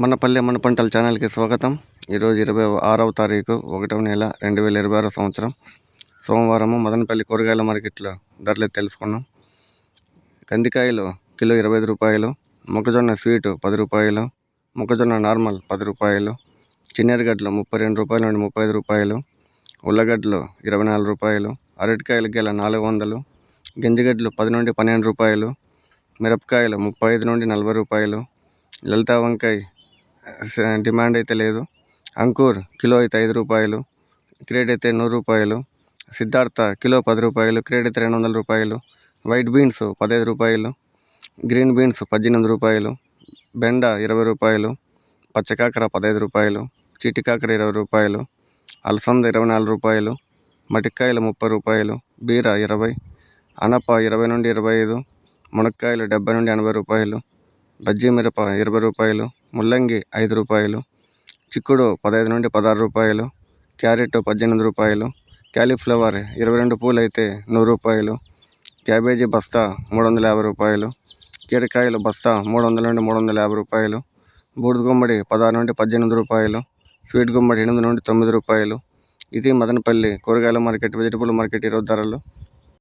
మన పల్లె మన పంటల ఛానల్కి స్వాగతం. ఈరోజు 26వ తారీఖు 1వ నెల 2026 సంవత్సరం సోమవారము మదనపల్లి కూరగాయల మార్కెట్లో ధరలు తెలుసుకున్నాం. కందికాయలు కిలో 25 రూపాయలు, మొక్కజొన్న స్వీటు 10 రూపాయలు, మొక్కజొన్న నార్మల్ 10 రూపాయలు, చిన్నెరగడ్డలు 32 రూపాయల నుండి 35 రూపాయలు, ఉల్లగడ్డలు 24 రూపాయలు, అరటికాయలు గెల 400, గింజగడ్డలు 10 నుండి 12 రూపాయలు, మిరపకాయలు 35 నుండి 40 రూపాయలు, లలిత వంకాయ డిమాండ్ అయితే లేదు. అంకూర్ కిలో అయితే 5 రూపాయలు, క్రేట్ అయితే 100 రూపాయలు, సిద్ధార్థ కిలో 10 రూపాయలు, క్రేట్ అయితే 200 రూపాయలు, వైట్ బీన్స్ 15 రూపాయలు, గ్రీన్ బీన్స్ 18 రూపాయలు, బెండ 20 రూపాయలు, పచ్చకాకర 15 రూపాయలు, చిటికాకర 20 రూపాయలు, అలసంద 24 రూపాయలు, మటికాయలు 30 రూపాయలు, బీర 20, అనప 20 నుండి 25, మునక్కాయలు 70 నుండి 80 రూపాయలు, బజ్జీ మిరప 20 రూపాయలు, ముల్లంగి 5 రూపాయలు, చిక్కుడు 15 నుండి 16 రూపాయలు, క్యారెట్ 18 రూపాయలు, క్యాలీఫ్లవర్ 22 పూలు అయితే 100 రూపాయలు, క్యాబేజీ బస్తా 350 రూపాయలు, కీరకాయలు బస్తా 300 నుండి 350 రూపాయలు, బూడిద గుమ్మడి 16 నుండి 18 రూపాయలు, స్వీట్ గుమ్మడి 8 నుండి 9 రూపాయలు. ఇది మదనపల్లి కూరగాయల మార్కెట్, వెజిటబుల్ మార్కెట్ ఈరోజు ధరలు.